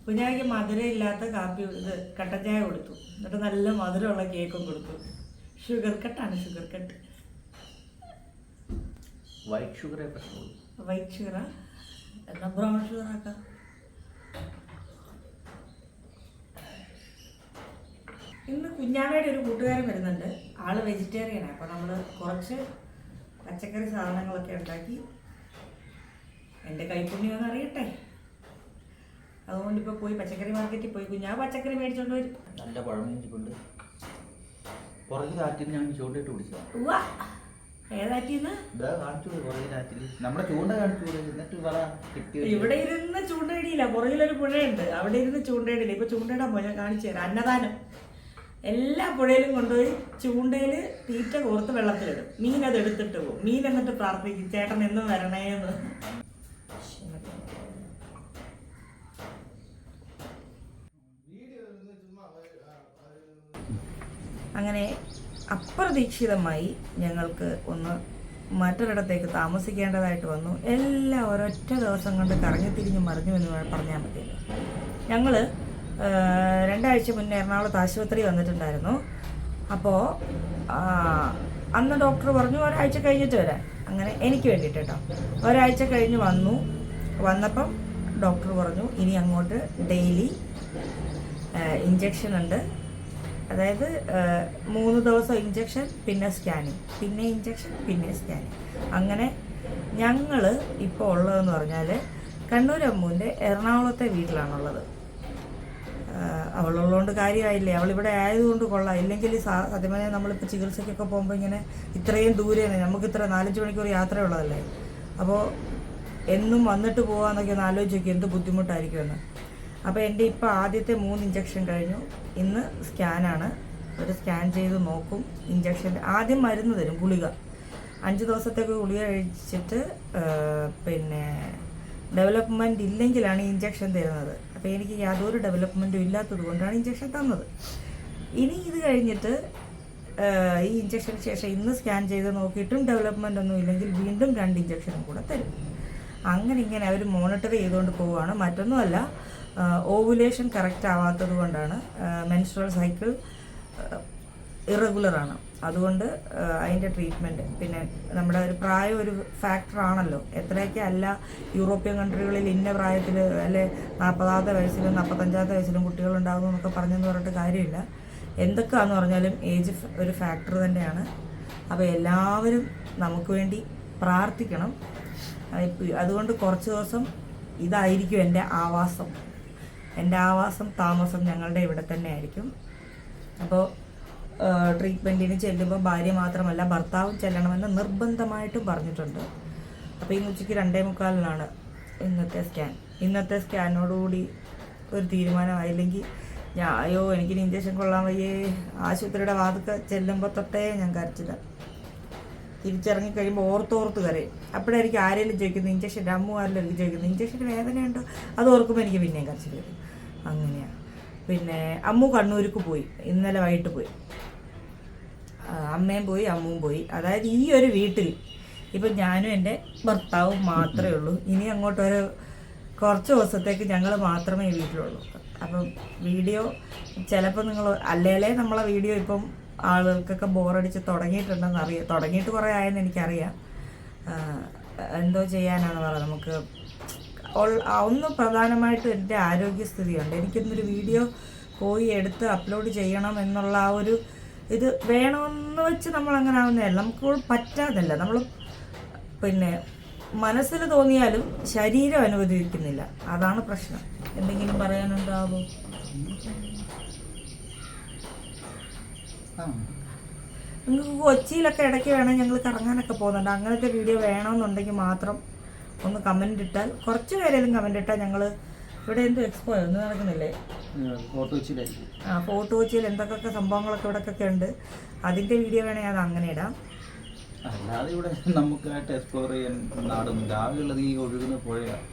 കുഞ്ഞാക്ക് മധുരമില്ലാത്ത കാപ്പി ഇത് കട്ടൻ ചായ കൊടുത്തു. എന്നിട്ട് നല്ല മധുരമുള്ള കേക്കും കൊടുത്തു. ഷുഗർ കട്ടാണ്, ഷുഗർ കട്ട്. വൈറ്റ് ഷുഗറേ പ്രശ്നമുള്ളൂ. വൈറ്റ് ഷുഗറാ? എന്നാൽ ബ്രൗൺ ഷുഗർ ആക്കാം. ഇന്ന് കുഞ്ഞാമ്മയുടെ ഒരു കൂട്ടുകാരൻ വരുന്നുണ്ട്. ആള് വെജിറ്റേറിയനാണ്. അപ്പോൾ നമ്മൾ കുറച്ച് പച്ചക്കറി സാധനങ്ങളൊക്കെ ഉണ്ടാക്കി എൻ്റെ കൈപ്പുണ്യമെന്ന് അറിയട്ടെ. അതുകൊണ്ട് ഇപ്പോൾ പോയി പച്ചക്കറി മാർക്കറ്റിൽ പോയി കുഞ്ഞാ പച്ചക്കറി മേടിച്ചോണ്ട് വരും. നല്ല പഴമേഞ്ചിക്കൊണ്ട് പുറകെ കാറ്റിൽ ഞാൻ ചൂണ്ടിട്ട് പിടിച്ചതാണ്. ഏതാറ്റിന്ന് നമ്മുടെ ചൂണ്ട കാണിച്ചു. എന്നിട്ട് ഇവിടെ ഇരുന്ന് ചൂണ്ടയിടിയില്ല, പുറകിലൊരു പുഴയുണ്ട്, അവിടെ ഇരുന്ന് ചൂണ്ടയിടില്ല. ഇപ്പൊ ചൂണ്ടയിടാൻ പോയി, ഞാൻ കാണിച്ചു തരാം. അന്നദാനം എല്ലാ പുഴയിലും കൊണ്ടുപോയി ചൂണ്ടയില് തീറ്റ കോർത്ത് വെള്ളത്തിലിടും. മീൻ അത് എടുത്തിട്ട് പോകും. മീൻ എന്നിട്ട് പ്രാർത്ഥിക്കും, ചേട്ടൻ എന്നും വരണേന്ന്. അങ്ങനെ അപ്രതീക്ഷിതമായി ഞങ്ങൾക്ക് ഒന്ന് മറ്റൊരിടത്തേക്ക് താമസിക്കേണ്ടതായിട്ട് വന്നു. എല്ലാം ഒരൊറ്റ ദിവസം കൊണ്ട് കറങ്ങി തിരിഞ്ഞ് മറിഞ്ഞു എന്ന് പറഞ്ഞാൽ മതിയല്ലോ. ഞങ്ങൾ 2 ആഴ്ച മുന്നേ എറണാകുളത്ത് ആശുപത്രി വന്നിട്ടുണ്ടായിരുന്നു. അപ്പോൾ അന്ന് ഡോക്ടർ പറഞ്ഞു ഒരാഴ്ച കഴിഞ്ഞിട്ട് വരാൻ. അങ്ങനെ എനിക്ക് വേണ്ടിയിട്ട് കേട്ടോ. ഒരാഴ്ച കഴിഞ്ഞ് വന്നപ്പം ഡോക്ടർ പറഞ്ഞു ഇനി അങ്ങോട്ട് ഡെയിലി ഇഞ്ചക്ഷൻ ഉണ്ട്. അതായത് 3 ദിവസം ഇഞ്ചക്ഷൻ, പിന്നെ സ്കാനിങ്, പിന്നെ ഇഞ്ചക്ഷൻ, പിന്നെ സ്കാനിങ്. അങ്ങനെ ഞങ്ങൾ ഇപ്പോൾ ഉള്ളതെന്ന് പറഞ്ഞാൽ കണ്ണൂർ അമ്മൂൻ്റെ എറണാകുളത്തെ വീട്ടിലാണുള്ളത്. അവളുള്ളതുകൊണ്ട് കാര്യമായില്ലേ, അവളിവിടെ ആയതുകൊണ്ട് കൊള്ളാം. ഇല്ലെങ്കിൽ സത്യം പറഞ്ഞാൽ നമ്മളിപ്പോൾ ചികിത്സയ്ക്കൊക്കെ പോകുമ്പോൾ ഇങ്ങനെ ഇത്രയും ദൂരെയാണ്, നമുക്ക് ഇത്ര 4-5 മണിക്കൂർ യാത്രയുള്ളതല്ലേ. അപ്പോൾ എന്നും വന്നിട്ട് പോകാമെന്നൊക്കെ ഒന്ന് ആലോചിച്ച് നോക്കി എന്ത് ബുദ്ധിമുട്ടായിരിക്കുമെന്ന്. അപ്പോൾ എൻ്റെ ഇപ്പോൾ ആദ്യത്തെ 3 ഇഞ്ചക്ഷൻ കഴിഞ്ഞു. ഇന്ന് സ്കാനാണ്. ഒരു സ്കാൻ ചെയ്ത് നോക്കും. ഇഞ്ചക്ഷൻ ആദ്യം മരുന്ന് തരും, ഗുളിക. 5 ദിവസത്തേക്ക് ഗുളിക കഴിച്ചിട്ട് പിന്നെ ഡെവലപ്മെൻറ്റ് ഇല്ലെങ്കിലാണ് ഈ ഇഞ്ചക്ഷൻ തരുന്നത്. അപ്പോൾ എനിക്ക് യാതൊരു ഡെവലപ്മെൻറ്റും ഇല്ലാത്തത് കൊണ്ടാണ് ഇഞ്ചക്ഷൻ തന്നത്. ഇനി ഇത് കഴിഞ്ഞിട്ട് ഈ ഇഞ്ചക്ഷന് ശേഷം ഇന്ന് സ്കാൻ ചെയ്ത് നോക്കിയിട്ടും ഡെവലപ്മെൻ്റ് ഒന്നും ഇല്ലെങ്കിൽ വീണ്ടും 2 ഇഞ്ചക്ഷനും കൂടെ തരും. അങ്ങനെ ഇങ്ങനെ അവർ മോണിറ്റർ ചെയ്തുകൊണ്ട് പോവുകയാണ്. മറ്റൊന്നുമല്ല, ഓവുലേഷൻ കറക്റ്റ് ആവാത്തത് കൊണ്ടാണ്. മെൻസ്ട്രൽ സൈക്കിൾ ഇറഗുലറാണ്. അതുകൊണ്ട് അതിൻ്റെ ട്രീറ്റ്മെൻറ്റ്, പിന്നെ നമ്മുടെ ഒരു പ്രായം ഒരു ഫാക്ടറാണല്ലോ. എത്രയൊക്കെ അല്ല യൂറോപ്യൻ കൺട്രികളിൽ ഇന്ന പ്രായത്തിൽ അല്ലെ 40-ാമത്തെ വയസ്സിലും 45-ാമത്തെ വയസ്സിലും കുട്ടികളുണ്ടാകുന്നു എന്നൊക്കെ പറഞ്ഞെന്ന് പറഞ്ഞിട്ട് കാര്യമില്ല. എന്തൊക്കെയാണെന്ന് പറഞ്ഞാലും ഏജ് ഒരു ഫാക്ടർ തന്നെയാണ്. അപ്പോൾ എല്ലാവരും നമുക്ക് വേണ്ടി പ്രാർത്ഥിക്കണം. അതുകൊണ്ട് കുറച്ച് ദിവസം ഇതായിരിക്കും എൻ്റെ ആവാസം. എൻ്റെ താമസം ഞങ്ങളുടെ ഇവിടെ തന്നെ ആയിരിക്കും. അപ്പോൾ ട്രീറ്റ്മെൻറ്റിന് ചെല്ലുമ്പോൾ ഭാര്യ മാത്രമല്ല ഭർത്താവും ചെല്ലണമെന്ന് നിർബന്ധമായിട്ടും പറഞ്ഞിട്ടുണ്ട്. അപ്പോൾ ഇന്ന് ഉച്ചയ്ക്ക് 2:45 ഇന്നത്തെ സ്കാനോടുകൂടി ഒരു തീരുമാനമായില്ലെങ്കിൽ എനിക്കിനി ഇഞ്ചക്ഷൻ കൊള്ളാൻ വയ്യേ. ആശുപത്രിയുടെ വാതിൽക്ക് ചെല്ലുമ്പോൾ തൊട്ടേ ഞാൻ കരച്ചില്ല. തിരിച്ചിറങ്ങി കഴിയുമ്പോൾ ഓർത്തോർത്ത് കരയും. അപ്പോഴായിരിക്കും ആരെങ്കിലും ചോദിക്കുന്നത് ഇഞ്ചക്ഷൻ, അമ്മു ആരെങ്കിലും ചോദിക്കുന്നത് ഇഞ്ചക്ഷന് വേദനയുണ്ടോ, അത് ഓർക്കുമ്പോൾ എനിക്ക് പിന്നെയും കരച്ചിൽ വരും. അങ്ങനെയാണ്. പിന്നെ അമ്മു കണ്ണൂർക്ക് പോയി, ഇന്നലെ വൈകിട്ട് പോയി. അമ്മയും പോയി, അമ്മുവും പോയി. അതായത് ഈ ഒരു വീട്ടിൽ ഇപ്പം ഞാനും എൻ്റെ ഭർത്താവും മാത്രമേ ഉള്ളൂ. ഇനി അങ്ങോട്ട് കുറച്ച് ദിവസത്തേക്ക് ഞങ്ങൾ മാത്രമേ ഈ വീട്ടിലുള്ളൂ. അപ്പം വീഡിയോ ചിലപ്പോൾ നിങ്ങൾ അല്ലേലേ നമ്മളെ വീഡിയോ ഇപ്പം ആളുകൾക്കൊക്കെ ബോറടിച്ച് തുടങ്ങിയിട്ട് കുറേ ആയെന്ന് എനിക്കറിയാം. എന്തോ ചെയ്യാനാണ് പറയുന്നത്. നമുക്ക് ഒന്ന് പ്രധാനമായിട്ടും എൻ്റെ ആരോഗ്യസ്ഥിതിയുണ്ട്. എനിക്കൊന്നൊരു വീഡിയോ പോയി എടുത്ത് അപ്ലോഡ് ചെയ്യണം എന്നുള്ള ആ ഒരു ഇത് വേണമെന്ന് വെച്ച് നമ്മളങ്ങനെ ആവുന്നതല്ല, നമുക്ക് പറ്റാതല്ല. നമ്മൾ പിന്നെ മനസ്സിൽ തോന്നിയാലും ശരീരം അനുവദിക്കുന്നില്ല. അതാണ് പ്രശ്നം. എന്തെങ്കിലും പറയാനുണ്ടാവോ? നിങ്ങൾക്ക് കൊച്ചിയിലൊക്കെ ഇടയ്ക്ക് വേണമെങ്കിൽ ഞങ്ങൾ കറങ്ങാനൊക്കെ പോകുന്നുണ്ട്. അങ്ങനത്തെ വീഡിയോ വേണമെന്നുണ്ടെങ്കിൽ മാത്രം ഒന്ന് കമൻ്റ് ഇട്ടാൽ, കുറച്ച് പേരെങ്കിലും കമൻ്റ് ഇട്ടാൽ ഞങ്ങൾ ഇവിടെ എന്തോ എക്സ്പോ ഒന്നും നടക്കുന്നില്ലേ, ഫോർട്ട് കൊച്ചിയിൽ എന്തൊക്കെ സംഭവങ്ങളൊക്കെ ഇവിടെയൊക്കെ ഉണ്ട്. അതിൻ്റെ വീഡിയോ വേണമെങ്കിൽ അത് അങ്ങനെ ഇടാം. അല്ലാതെ ഇവിടെ നമുക്കായിട്ട് എക്സ്പ്ലോർ ചെയ്യാൻ നാടും രാവിലെയുള്ള നീ ഒഴുകുന്ന പുഴയാണ്.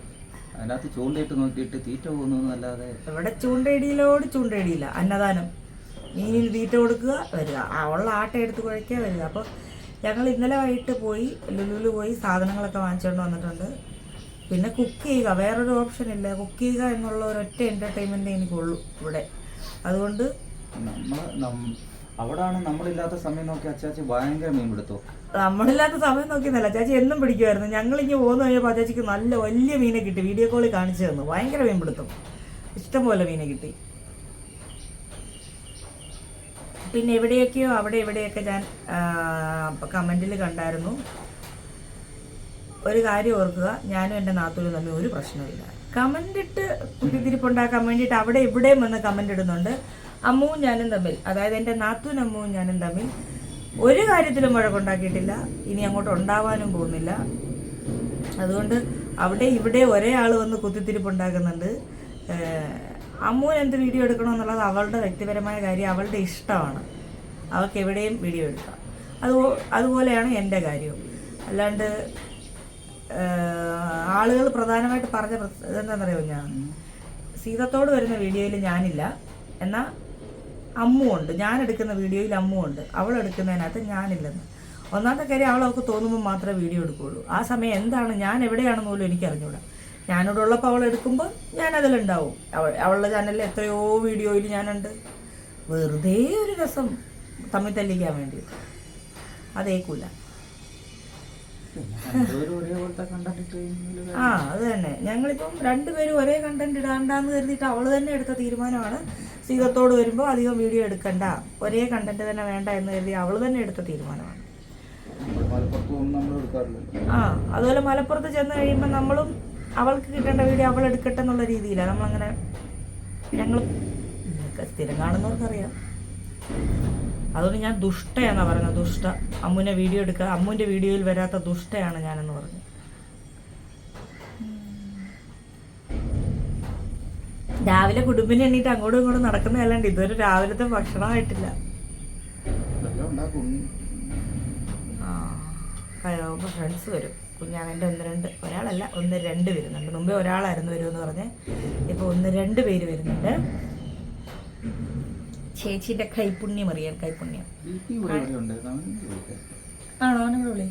അതിനകത്ത് ചൂണ്ടയിട്ട് നോക്കിയിട്ട് തീറ്റ പോകുന്നല്ലാതെ ഇവിടെ ചൂണ്ടയിടിയില്ല. അന്നദാനം, മീനിന് തീറ്റ കൊടുക്കുക, വരിക, ഉള്ള ആട്ട എടുത്ത് കുഴയ്ക്കുക, വരിക. അപ്പോൾ ഞങ്ങൾ ഇന്നലെ വൈകിട്ട് പോയി ലുലുവിൽ പോയി സാധനങ്ങളൊക്കെ വാങ്ങിച്ചുകൊണ്ട് വന്നിട്ടുണ്ട്. പിന്നെ കുക്ക് ചെയ്യുക, വേറൊരു ഓപ്ഷൻ ഇല്ല. കുക്ക് ചെയ്യുക എന്നുള്ള ഒരൊറ്റ എൻ്റർടൈൻമെൻറ്റേ എനിക്കുള്ളൂ ഇവിടെ. അതുകൊണ്ട് അവിടാണ് നമ്മളില്ലാത്ത സമയം നോക്കി അച്ചാച്ചി ഭയങ്കര മീൻ പിടുത്തോ. നമ്മളില്ലാത്ത സമയം നോക്കിയെന്നല്ല, അച്ചാച്ചി എന്നും പിടിക്കുമായിരുന്നു. ഞങ്ങളിങ്ങനെ പോകുന്ന കഴിഞ്ഞപ്പോൾ അച്ചാച്ചിക്ക് നല്ല വലിയ മീനെ കിട്ടി. വീഡിയോ കോളിൽ കാണിച്ചു തന്നു. ഭയങ്കര മീൻ പിടുത്തം, ഇഷ്ടംപോലെ മീനെ കിട്ടി. പിന്നെ എവിടെയൊക്കെയോ അവിടെ എവിടെയൊക്കെ ഞാൻ കമൻറ്റിൽ കണ്ടായിരുന്നു. ഒരു കാര്യം ഓർക്കുക, ഞാനും എൻ്റെ നാത്തൂരും തമ്മിൽ ഒരു പ്രശ്നമില്ല. കമൻ്റ് ഇട്ട് കുത്തിത്തിരിപ്പുണ്ടാക്കാൻ വേണ്ടിയിട്ട് അവിടെ ഇവിടെയും വന്ന് കമൻ്റ് ഇടുന്നുണ്ട്. അമ്മുവും ഞാനും തമ്മിൽ, അതായത് എൻ്റെ നാത്തൂൻ അമ്മുവും ഞാനും തമ്മിൽ ഒരു കാര്യത്തിലും വഴക്കുണ്ടാക്കിയിട്ടില്ല. ഇനി അങ്ങോട്ട് ഉണ്ടാവാനും പോകുന്നില്ല. അതുകൊണ്ട് അവിടെ ഇവിടെ ഒരേ ആൾ വന്ന് കുത്തിത്തിരിപ്പുണ്ടാക്കുന്നുണ്ട്. അമ്മുവിന് എന്ത് വീഡിയോ എടുക്കണമെന്നുള്ളത് അവളുടെ വ്യക്തിപരമായ കാര്യം, അവളുടെ ഇഷ്ടമാണ്. അവൾക്ക് എവിടെയും വീഡിയോ എടുക്കാം. അതുപോലെയാണ് എൻ്റെ കാര്യവും. അല്ലാണ്ട് ആളുകൾ പ്രധാനമായിട്ട് പറഞ്ഞ ഇതെന്താണെന്നറിയോ, ഞാൻ സീതത്തോട് വരുന്ന വീഡിയോയിൽ ഞാനില്ല, എന്നാൽ അമ്മുണ്ട്. ഞാൻ എടുക്കുന്ന വീഡിയോയിൽ അമ്മുണ്ട്, അവൾ എടുക്കുന്നതിനകത്ത് ഞാനില്ലെന്ന്. ഒന്നാമത്തെ കാര്യം, അവൾക്ക് തോന്നുമ്പോൾ മാത്രമേ വീഡിയോ എടുക്കുകയുള്ളൂ. ആ സമയം എന്താണ്, ഞാൻ എവിടെയാണെന്ന് പോലും എനിക്ക് അറിഞ്ഞൂടാ. ഞാനിവിടെ ഉള്ളപ്പോൾ അവൾ എടുക്കുമ്പോൾ ഞാനതിലുണ്ടാവും. അവളുടെ ചാനലിൽ എത്രയോ വീഡിയോയിൽ ഞാനുണ്ട്. വെറുതെ ഒരു രസം തമ്മിൽ തല്ലിക്കാൻ വേണ്ടി അതേക്കൂല. അത് തന്നെ. ഞങ്ങളിപ്പം രണ്ടുപേരും ഒരേ കണ്ടന്റ് ഇടാണ്ടാന്ന് കരുതിയിട്ട് അവൾ തന്നെ എടുത്ത തീരുമാനമാണ്. സീതത്തോട് വരുമ്പോൾ അധികം വീഡിയോ എടുക്കണ്ട, ഒരേ കണ്ടന്റ് തന്നെ വേണ്ട എന്ന് കരുതി അവൾ തന്നെ എടുത്ത തീരുമാനമാണ്. അതുപോലെ മലപ്പുറത്ത് ചെന്ന് കഴിയുമ്പോൾ നമ്മളും അവൾക്ക് കിട്ടേണ്ട വീഡിയോ അവൾ എടുക്കട്ടെ എന്നുള്ള രീതിയിലാണ് നമ്മളങ്ങനെ. ഞങ്ങൾ സ്ഥിരം കാണുന്നവർക്കറിയാം. അതുകൊണ്ട് ഞാൻ ദുഷ്ടയാണെന്നാണ് പറയുന്നത്. ദുഷ്ട അമ്മുവിനെ വീഡിയോ എടുക്കുക, അമ്മുവിൻ്റെ വീഡിയോയിൽ വരാത്ത ദുഷ്ടയാണ് ഞാനെന്ന് പറഞ്ഞു. രാവിലെ കുടുംബിനെ എണ്ണീറ്റ് അങ്ങോട്ടും ഇങ്ങോട്ടും നടക്കുന്നതല്ലാണ്ട് ഇതുവരെ രാവിലത്തെ ഭക്ഷണമായിട്ടില്ല. ഫ്രണ്ട്സ് വരും. കുഞ്ഞാവൻ്റെ ഒരാളല്ല 1-2 വരുന്നുണ്ട്. മുമ്പേ ഒരാളായിരുന്നു വരുമെന്ന് പറഞ്ഞ്, ഇപ്പോൾ 1-2 പേര് വരുന്നുണ്ട്. ചേച്ചിന്റെ കൈപുണ്യം അറിയാൻ. കൈപുണ്യം ആണോ? അവനോട് വിളി.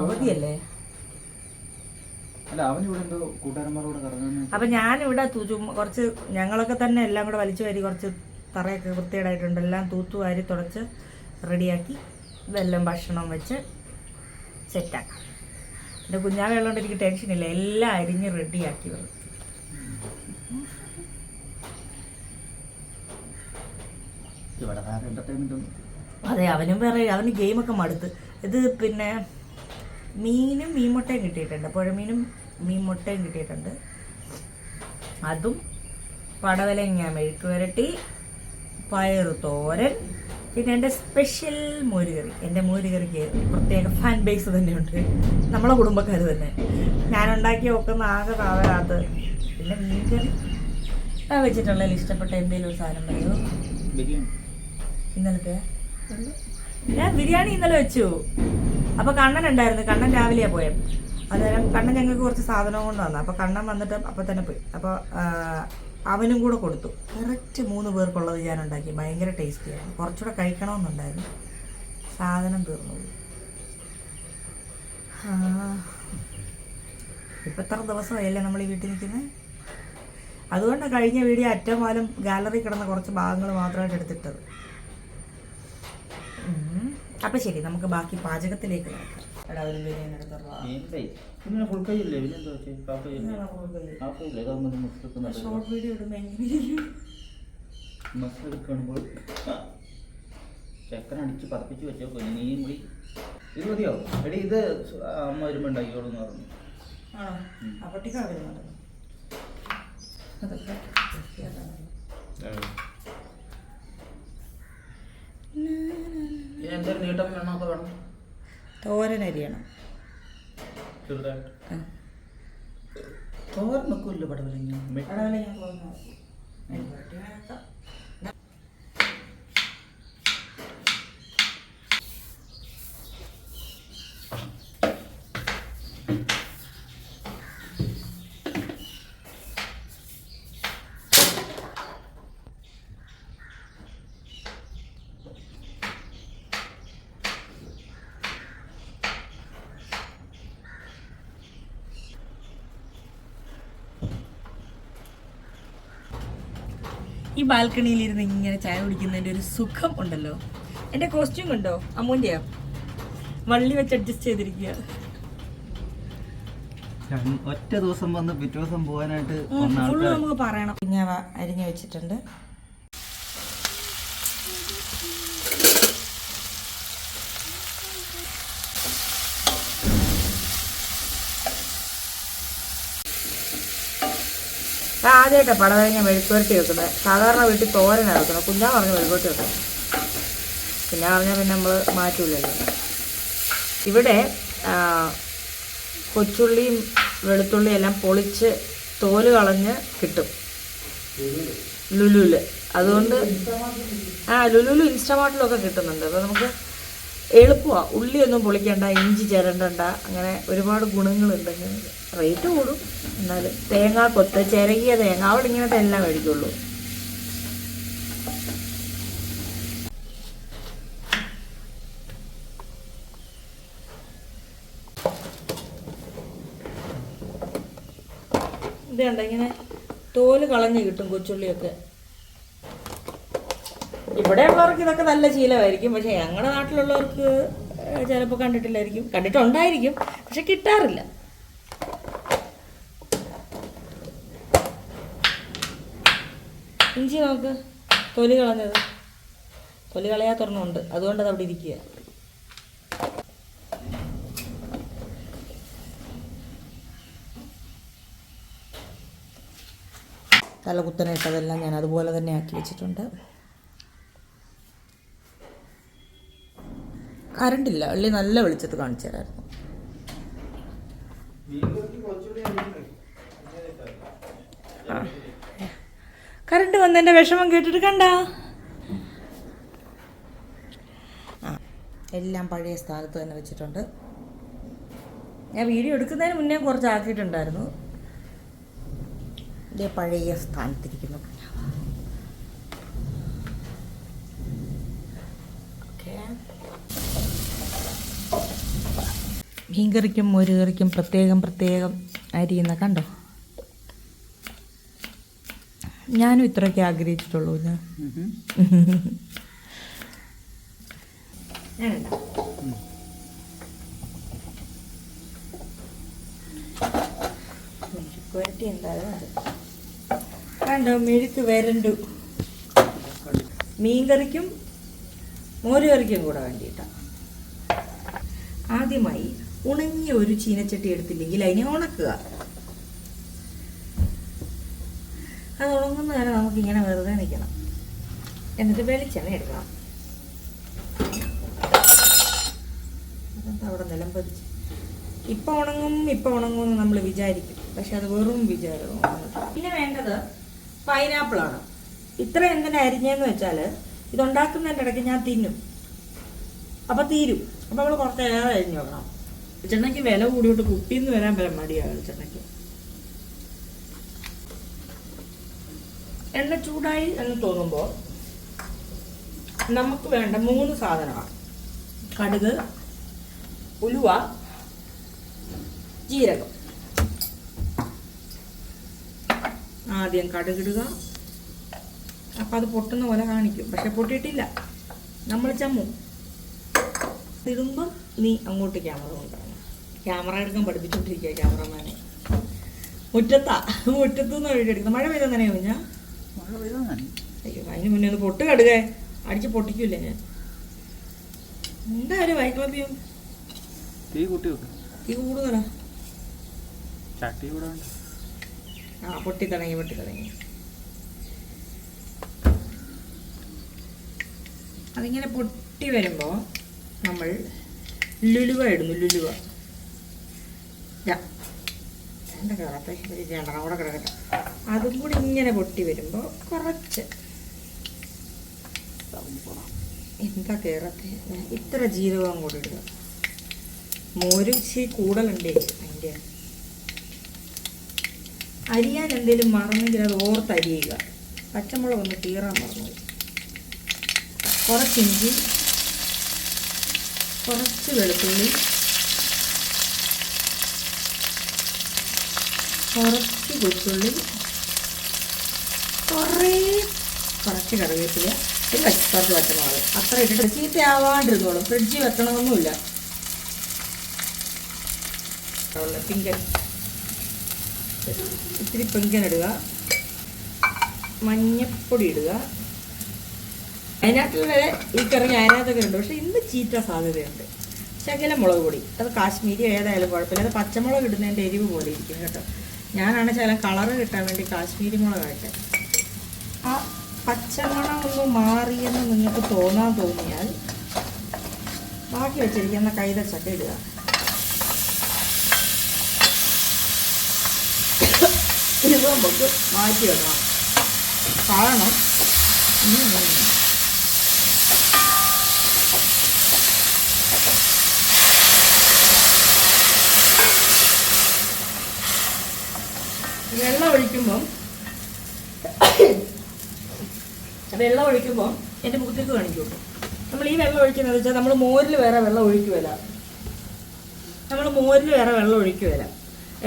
അവധിയല്ലേ? അപ്പൊ ഞാനിവിടെ കുറച്ച് ഞങ്ങളൊക്കെ തന്നെ എല്ലാം കൂടെ വലിച്ചു വാരി കുറച്ച് തറയൊക്കെ വൃത്തികേടായിട്ടുണ്ട്. എല്ലാം തൂത്തുവാരി തുടച്ച് റെഡിയാക്കി ഇതെല്ലാം ഭക്ഷണം വെച്ച് സെറ്റാക്കാം. എൻ്റെ കുഞ്ഞാവെ ഉള്ളതുകൊണ്ട് എനിക്ക് ടെൻഷനില്ല. എല്ലാം അരിഞ്ഞ് റെഡിയാക്കി വരും. അതെ, അവനും വേറെ, അവന് ഗെയിമൊക്കെ മടുത്ത്. ഇത് പിന്നെ മീനും മീൻമുട്ടയും കിട്ടിയിട്ടുണ്ട്. പുഴമീനും മീൻമുട്ടയും കിട്ടിയിട്ടുണ്ട്. അതും പടവലങ്ങ മെഴുക്ക് വരട്ടി, പയറ് തോരൻ, പിന്നെ എൻ്റെ സ്പെഷ്യൽ മോരുകറി. എൻ്റെ മോരുകറിക്ക് പ്രത്യേക ഫാൻ ബേസ് തന്നെയുണ്ട്, നമ്മളെ കുടുംബക്കാർ തന്നെ. ഞാനുണ്ടാക്കി വെക്കുന്ന ആകെ താവരാത്ത്. പിന്നെ മീൻകറി വെച്ചിട്ടുള്ളതിൽ ഇഷ്ടപ്പെട്ട എന്തെങ്കിലും ഒരു സാധനം പറയുമോ? ഇന്നലത്തെ ഞാൻ ബിരിയാണി ഇന്നലെ വെച്ചു. അപ്പോൾ കണ്ണൻ ഉണ്ടായിരുന്നു. കണ്ണൻ രാവിലെയാണ് പോയത്. അന്നേരം കണ്ണൻ ഞങ്ങൾക്ക് കുറച്ച് സാധനവും കൊണ്ട് വന്നു. അപ്പോൾ കണ്ണൻ വന്നിട്ട് അപ്പോൾ തന്നെ പോയി. അപ്പോൾ അവനും കൂടെ കൊടുത്തു. കറക്റ്റ് 3 പേർക്കുള്ളത് ഞാൻ ഉണ്ടാക്കി. ഭയങ്കര ടേസ്റ്റിയായിരുന്നു. കുറച്ചുകൂടെ കഴിക്കണമെന്നുണ്ടായിരുന്നു. സാധനം തീർന്നു. ഇപ്പം എത്ര ദിവസമായല്ലേ നമ്മൾ ഈ വീട്ടിൽ നിൽക്കുന്നത്. അതുകൊണ്ടാണ് കഴിഞ്ഞ വീഡിയോ അറ്റമാലും ഗാലറി കിടന്ന കുറച്ച് ഭാഗങ്ങൾ മാത്രമായിട്ട് എടുത്തിട്ടത്. അപ്പം ശരി, നമുക്ക് ബാക്കി പാചകത്തിലേക്ക് നോക്കാം. ഷോർട്ട് വീഡിയോ ഇടുമ്പോൾ ചെക്കനടിച്ച് പതപ്പിച്ച് വെച്ചോ. നീയും കൂടി ഇത് മതിയോ? എടി ഇത് അമ്മ വരുമ്പോൾ ഉണ്ടാക്കിയോളൂന്ന് പറഞ്ഞു. എന്തൊരു നീട്ടം വേണമൊക്കെ വേണം. തോരനരിയണം ചെറുതായിട്ട്. തോരൻ വെക്കൂല്ലോ പടവലങ്ങ. ഈ ബാൽക്കണിയിലിരുന്ന് ഇങ്ങനെ ചായ കുടിക്കുന്നതിൻ്റെ ഒരു സുഖം ഉണ്ടല്ലോ. എൻ്റെ കോസ്റ്റ്യൂം ഉണ്ടോ അമ്മൂൻ്റെയോ? വള്ളി വെച്ച് അഡ്ജസ്റ്റ് ചെയ്തിരിക്കുക. ഒറ്റ ദിവസം വന്ന് പിറ്റേ ദിവസം പോകാനായിട്ട് ഫുള്ള് നമുക്ക് പറയണം. പിന്നെ അരിഞ്ഞു വെച്ചിട്ടുണ്ട്. ആദ്യമായിട്ടാണ് പടവലങ്ങ മെഴുക്കുവരട്ടി വെക്കുന്നത്. സാധാരണ വീട്ടിൽ തോരനാണ് വെക്കുന്നത്. കുഞ്ഞാ പറഞ്ഞ് മെഴുക്കുവരട്ടി വെക്കുന്നത്. കുഞ്ഞാ പറഞ്ഞാൽ പിന്നെ നമ്മൾ മാറ്റൂലല്ലോ. ഇവിടെ കൊച്ചുള്ളിയും വെളുത്തുള്ളിയും എല്ലാം പൊളിച്ച് തോല് കളഞ്ഞ് കിട്ടും ലുലുവിൽ. അതുകൊണ്ട് ലുലുവിലും ഇൻസ്റ്റാമാർട്ടിലൊക്കെ കിട്ടുന്നുണ്ട്. അപ്പോൾ നമുക്ക് എളുപ്പമാണ്. ഉള്ളിയൊന്നും പൊളിക്കണ്ട, ഇഞ്ചി ചിരണ്ടണ്ട, അങ്ങനെ ഒരുപാട് ഗുണങ്ങളുണ്ടെങ്കിൽ റേറ്റ് കൂടും. എന്നാലും തേങ്ങ കൊത്ത്, ചിരകിയ തേങ്ങ, അവിടെ ഇങ്ങനത്തെ എല്ലാം മേടിക്കുള്ളൂ. ഇത് കണ്ട ഇങ്ങനെ തോല് കളഞ്ഞ് കിട്ടും കൊച്ചുള്ളിയൊക്കെ. ഇവിടെ ഉള്ളവർക്ക് ഇതൊക്കെ നല്ല ശീലമായിരിക്കും. പക്ഷെ ഞങ്ങളുടെ നാട്ടിലുള്ളവർക്ക് ചിലപ്പോൾ കണ്ടിട്ടില്ലായിരിക്കും, കണ്ടിട്ടുണ്ടായിരിക്കും, പക്ഷെ കിട്ടാറില്ല. ഇഞ്ചി നോക്ക്, തൊലി കളഞ്ഞത്. തൊലി കളയാത്തൊരെണ്ണമുണ്ട്, അതുകൊണ്ടത് അവിടെ ഇരിക്കുക. തലകുത്തനായിട്ടതെല്ലാം ഞാൻ അതുപോലെ തന്നെ ആക്കി വെച്ചിട്ടുണ്ട്. കറണ്ടില്ല, ഉള്ളി നല്ല വെളിച്ചത്ത് കാണിച്ചു തരായിരുന്നു. കറണ്ട് വന്നതിൻ്റെ വിഷമം കേട്ടിട്ട് കണ്ട. എല്ലാം പഴയ സ്ഥാനത്ത് തന്നെ വെച്ചിട്ടുണ്ട്. ഞാൻ വീഡിയോ എടുക്കുന്നതിന് മുന്നേ കുറച്ച് ആക്കിയിട്ടുണ്ടായിരുന്നു. ഇതേ പഴയ സ്ഥാനത്തിരിക്കുന്നു. മീൻകറിക്കും മോരുകറിക്കും പ്രത്യേകം അരിയുന്ന കണ്ടോ. ഞാനും ഇത്രയൊക്കെ ആഗ്രഹിച്ചിട്ടുള്ളൂ. മെഴുക്കുവരട്ടി എന്തായാലും കണ്ടോ, മെഴുക്ക് വരണ്ടു. മീൻകറിക്കും മോരുകറിക്കും കൂടെ വേണ്ടിയിട്ടാണ്. ആദ്യമായി ഉണങ്ങിയ ഒരു ചീനച്ചട്ടി എടുത്തില്ലെങ്കിൽ അതിനെ ഉണക്കുക. അത് ഉണങ്ങുന്ന വരെ നമുക്കിങ്ങനെ വെറുതെ നിൽക്കണം. എന്നിട്ട് വെളിച്ചെണ്ണ എടുക്കണം. അതെന്താ അവിടെ നിലം പതിച്ച്. ഇപ്പം ഉണങ്ങും എന്ന് നമ്മൾ വിചാരിക്കും, പക്ഷെ അത് വെറും വിചാരമാണ്. പിന്നെ വേണ്ടത് പൈനാപ്പിളാണ്. ഇത്ര എന്തിനാ അരിഞ്ഞതെന്ന് വെച്ചാൽ ഇതുണ്ടാക്കുന്നതിൻ്റെ ഇടയ്ക്ക് ഞാൻ തിന്നും, അപ്പം തീരും. അപ്പം നമ്മൾ കുറച്ചേറെ അരിഞ്ഞു വെക്കണം. വെളിച്ചെണ്ണയ്ക്ക് വില കൂടിയോട്ട് കുപ്പിയിൽ നിന്ന് വരാൻ വരെ മടിയാണ് വെളിച്ചെണ്ണയ്ക്ക്. എണ്ണ ചൂടായി എന്ന് തോന്നുമ്പോൾ നമുക്ക് വേണ്ട 3 സാധനമാണ്: കടുക്, ഉലുവ, ജീരകം. ആദ്യം കടുകിടുക. അപ്പം അത് പൊട്ടുന്ന പോലെ കാണിക്കും, പക്ഷെ പൊട്ടിയിട്ടില്ല. നമ്മൾ ചമ്മും. ഇടുമ്പം നീ അങ്ങോട്ട് ക്യാമറ കൊണ്ടുവരണം. ക്യാമറ എടുക്കാൻ പഠിപ്പിച്ചോണ്ടിരിക്കുക ക്യാമറമാനെ. മുറ്റത്തുനിന്ന് എടുക്കുന്നത്. മഴ പെയ്താൽ തന്നെ ഞാൻ അയ്യോ, അതിന് മുന്നേ ഒന്ന് പൊട്ട് കടുകേ അടിച്ച് പൊട്ടിക്കൂല്ലേ ഞാൻ. എന്തായാലും വൈക്ലഭ്യം തീ കൂടുതലാ. പൊട്ടി തുടങ്ങി. അതിങ്ങനെ പൊട്ടി വരുമ്പോൾ നമ്മൾ ലുലുവ ഇടുന്നു. ലുലുവ എൻ്റെ കറത്തെ രണ്ടെണ്ണം കൂടെ കിടക്കട്ടെ. അതും കൂടി ഇങ്ങനെ പൊട്ടി വരുമ്പോൾ കുറച്ച് എന്താ കയറത്തെ ഇത്ര ജീരകം കൂടി ഇടുക. മോരും കൂടുതലുണ്ടേ. അതിൻ്റെ അരിയാൻ എന്തെങ്കിലും മറന്നെങ്കിൽ അത് ഓർത്തരിയുക. പച്ചമുളക് ഒന്ന് കീറാൻ മറന്നു. കുറച്ച് ഇഞ്ചി, കുറച്ച് വെളുത്തുള്ളി, കുറച്ച് കൊച്ചുള്ളി, കുറേ കുറച്ച് കറിവേപ്പില, ഒരു കുറച്ച് പച്ചമുളക് അത്ര ഇട്ടിട്ട് ചീത്തയാവാണ്ടിരുന്നോളും. ഫ്രിഡ്ജിൽ വെക്കണമെന്നൊന്നുമില്ല. പിങ്കൻ, ഇത്തിരി പിങ്കൻ ഇടുക, മഞ്ഞപ്പൊടി ഇടുക. അതിനകത്ത് വരെ ഈ കറി അതിനകത്തൊക്കെ ഉണ്ട്, പക്ഷെ ഇന്ന് ചീറ്റ സാധ്യതയുണ്ട്. ശകലം മുളക് പൊടി, അത് കാശ്മീരി ഏതായാലും കുഴപ്പമില്ല. അത് പച്ചമുളക് ഇടുന്നതിൻ്റെ എരിവ് പോലെ ഇരിക്കും കേട്ടോ. ഞാനാണ് ചില കളറ് കിട്ടാൻ വേണ്ടി കാശ്മീരി മുളകായിട്ട്. ആ പച്ചമണം ഒന്ന് മാറിയെന്ന് നിങ്ങൾക്ക് തോന്നിയാൽ ബാക്കി വെച്ചിരിക്കുന്ന കൈതച്ചക്ക ഇടുക. ഇത് നമുക്ക് മാറ്റി വെക്കണം. കാരണം വെള്ളം ഒഴിക്കുമ്പോൾ എൻ്റെ മുഖത്തേക്ക് കാണിക്കും. നമ്മൾ ഈ വെള്ളം ഒഴിക്കുന്നത് വെച്ചാൽ നമ്മൾ മോരിൽ വേറെ വെള്ളം ഒഴിക്കുകയില്ല.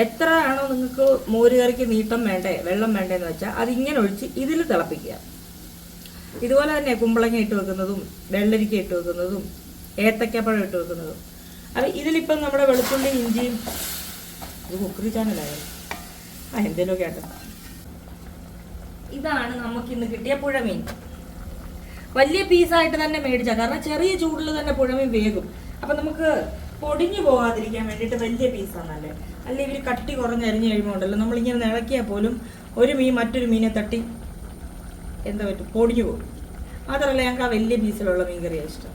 എത്ര ആണോ നിങ്ങൾക്ക് മോര് കറിക്ക് നീട്ടം വേണ്ടേ, വെള്ളം വേണ്ടേന്ന് വെച്ചാൽ അതിങ്ങനെ ഒഴിച്ച് ഇതിൽ തിളപ്പിക്കുക. ഇതുപോലെ തന്നെ കുമ്പളങ്ങ ഇട്ട് വെക്കുന്നതും വെള്ളരിക്ക ഇട്ട് വെക്കുന്നതും ഏത്തക്കപ്പഴം ഇട്ട് വെക്കുന്നതും. അപ്പം ഇതിലിപ്പം നമ്മുടെ വെളുത്തുള്ളി ഇഞ്ചിയും, ഇത് കുക്കറി ചാനലായാലും എന്തേലുമൊക്കെ ആട്ടെ. ഇതാണ് നമുക്കിന്ന് കിട്ടിയ പുഴമീൻ. വലിയ പീസായിട്ട് തന്നെ മേടിച്ച, കാരണം ചെറിയ ചൂടിൽ തന്നെ പുഴമീൻ വേകും. അപ്പം നമുക്ക് പൊടിഞ്ഞു പോകാതിരിക്കാൻ വേണ്ടിയിട്ട് വലിയ പീസാണല്ലേ. അല്ലെങ്കിൽ ഇവർ കട്ടി കുറഞ്ഞരിഞ്ഞ് കഴിയുമ്പോൾ ഉണ്ടല്ലോ, നമ്മളിങ്ങനെ നിളക്കിയാൽ പോലും ഒരു മീൻ മറ്റൊരു മീനെ തട്ടി എന്താ പറ്റും, പൊടിഞ്ഞു പോകും. മാത്രമല്ല ഞങ്ങൾക്ക് ആ വലിയ പീസിലുള്ള മീൻ കറിയാണ് ഇഷ്ടം.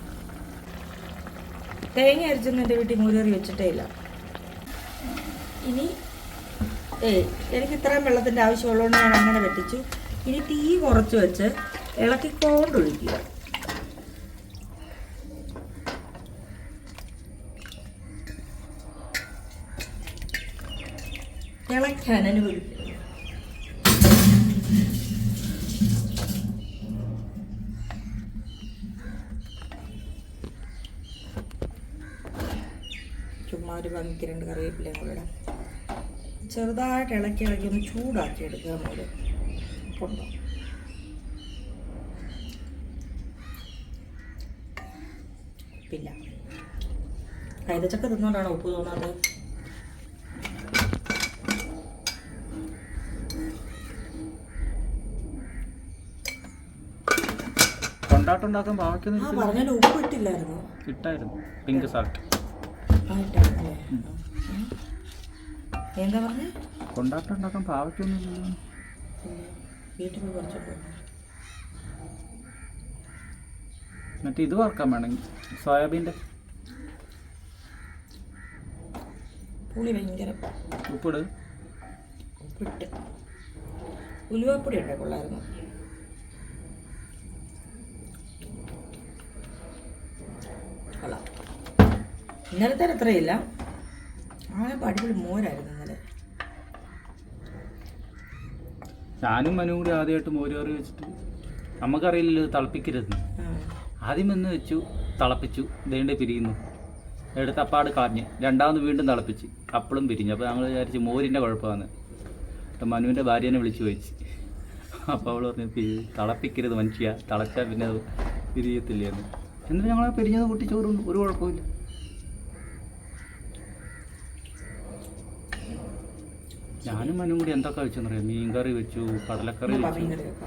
തേങ്ങ അരച്ചൊന്നും എൻ്റെ വീട്ടിൽ മോര് കറി വെച്ചിട്ടേ ഇല്ല. ഇനി എനിക്ക് ഇത്രയും വെള്ളത്തിൻ്റെ ആവശ്യമുള്ളതുകൊണ്ട് ഞാൻ അങ്ങനെ വെട്ടിച്ചു. ഇനി തീ കുറച്ച് വെച്ച് ഇളക്കിക്കൊണ്ടൊഴിക്കുക. ഇളക്കാൻ അനുവദിക്കുക. ചുമ്മാ ഒരു 2 കറിവേപ്പിലയും കൂടെ ഇടാം. ചെറുതായിട്ട് ഇളക്കി ഒന്ന് ചൂടാക്കി എടുക്കുക. മോര് കൊണ്ടോ പിന്നെ കൈതച്ചക്ക തിന്നുകൊണ്ടാണ് ഉപ്പ് തോന്നാത്തത്. കൊണ്ടാട്ടുണ്ടാക്കാൻ പറഞ്ഞാൽ ഉപ്പ് ഇട്ടില്ലായിരുന്നു, ഇട്ടായിരുന്നു. പിങ്ക് സാൾട്ട് ആയിട്ടാണല്ലേ. എന്താ പറഞ്ഞേ? കൊണ്ടാട്ടുണ്ടാക്കാൻ പാവയ്ക്കൊന്നുമില്ലല്ലോ. വീട്ടിൽ പോയി കുറച്ചിട്ട് മറ്റേ ഇത് വറക്കാൻ വേണമെങ്കിൽ സോയാബീൻ്റെ പുളി ഭയങ്കര. ഉപ്പിട്ട് ഉലുവപ്പൊടി ഉണ്ടേ കൊള്ളായിരുന്നു. കൊള്ളാം. ഇന്നലത്തെ അത്രയില്ല, അങ്ങനെ അടിപൊളി മോരായിരുന്നു ഇന്നലെ. ഞാനും മനുവും കൂടി ആദ്യമായിട്ട് മോര് കറി വെച്ചിട്ട് നമുക്കറിയില്ലല്ലോ തിളപ്പിക്കരുത്. ആദ്യം എന്ന് വെച്ചു, തിളപ്പിച്ചു, ദേണ്ടേ പിരിയുന്നു, എടുത്തപ്പാട് കളഞ്ഞ് രണ്ടാമത് വീണ്ടും തിളപ്പിച്ച് അപ്പളും പിരിഞ്ഞു. അപ്പോൾ ഞങ്ങൾ വിചാരിച്ച് മോരിൻ്റെ കുഴപ്പമാണ്. അപ്പം മനുവിൻ്റെ ഭാര്യനെ വിളിച്ചു ചോദിച്ചു. അപ്പോൾ അവൾ പറഞ്ഞു തിളപ്പിക്കരുത് മനുഷ്യ, തിളച്ചാൽ പിന്നെ അത് പിരിയത്തില്ലേന്ന്. എന്നിട്ട് ഞങ്ങൾ പിരിഞ്ഞത് കൂട്ടി ചോറുണ്ട്, ഒരു കുഴപ്പമില്ല. ഞാനും മനുവും കൂടി എന്തൊക്കെ വെച്ചെന്നറിയാം. മീൻ കറി വെച്ചു, കടലക്കറി വെച്ചു.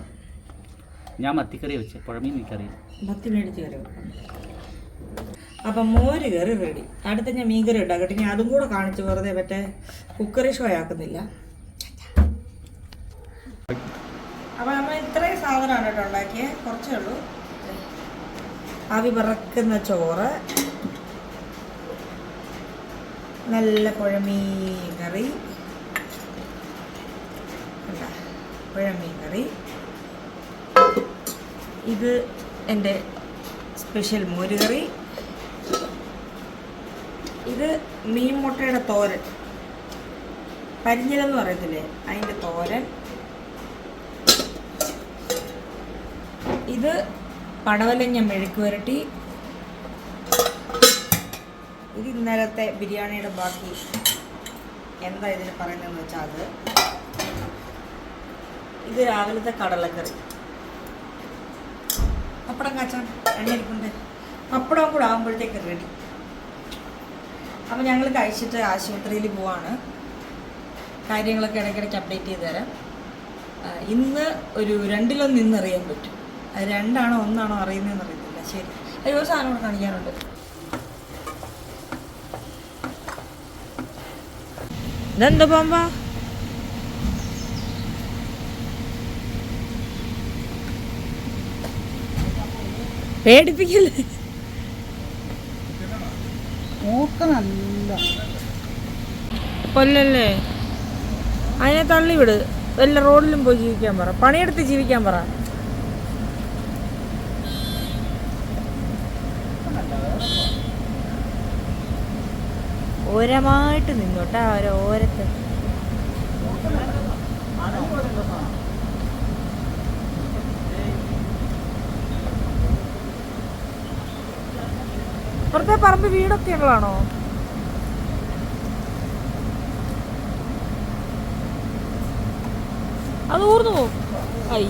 ഞാൻ മത്തിക്കറി വെച്ചേ, പുഴമീൻ എനിക്കറിയില്ല. മത്തി മേടിച്ച് കറി വെക്കാം. അപ്പം മോര് കറി റെഡി. അടുത്ത ഞാൻ മീൻ കറി ഉണ്ടാക്കട്ടെ. ഞാൻ അതും കൂടെ കാണിച്ച് വെറുതെ മറ്റേ കുക്കറി ഷോ ആക്കുന്നില്ല. അപ്പം നമ്മൾ ഇത്രയും സാധനമാണ് കേട്ടോ ഉണ്ടാക്കിയത്, കുറച്ചേ ഉള്ളൂ. ആവി പറക്കുന്ന ചോറ്, നല്ല പുഴമീൻ കറി, ഇത് എൻ്റെ സ്പെഷ്യൽ മോരുകറി, ഇത് മീൻ മുട്ടയുടെ തോരൻ, പരിഞ്ഞിലെന്ന് പറയത്തില്ലേ അതിൻ്റെ തോരൻ, ഇത് പടവലങ്ങ മെഴുക്ക് പുരട്ടി, ഇത് ഇന്നലത്തെ ബിരിയാണിയുടെ ബാക്കി. എന്താ ഇതിന് പറയുന്നതെന്ന് വെച്ചാൽ അത്, ഇത് രാവിലത്തെ കടലക്കറി. പപ്പടം കാച്ചാൻ എണ്ണ ഇരിപ്പുണ്ട്. പപ്പടം കൂടെ ആകുമ്പോഴത്തേക്ക് റെഡി. അപ്പോൾ ഞങ്ങൾ കഴിച്ചിട്ട് ആശുപത്രിയിൽ പോവാണ്. കാര്യങ്ങളൊക്കെ ഇടയ്ക്കിടയ്ക്ക് അപ്ഡേറ്റ് ചെയ്ത് തരാം. ഇന്ന് ഒരു 2-1 ഇന്ന് അറിയാൻ പറ്റും. അത് 2ആണോ 1ആണോ അറിയുന്നതെന്ന് അറിയത്തില്ല. ശരി, ഒരു സാധനം കൂടെ കാണിക്കാനുണ്ട്. ഇതെന്താ പാമ്പാ? പേടിപ്പിക്കല്ലേ. കൊല്ലല്ലേ, അതിനെ തള്ളിവിട്. വല്ല റോഡിലും പോയി ജീവിക്കാൻ പറ, പണിയെടുത്ത് ജീവിക്കാൻ പറ. ഓരമായിട്ട് നിന്നോട്ടാ, ഓരത്തെ. അപ്പുറത്തെ പറമ്പ് വീടൊക്കെ ഉള്ളതാണോ? അത് ഊർന്നു പോകും. ഐ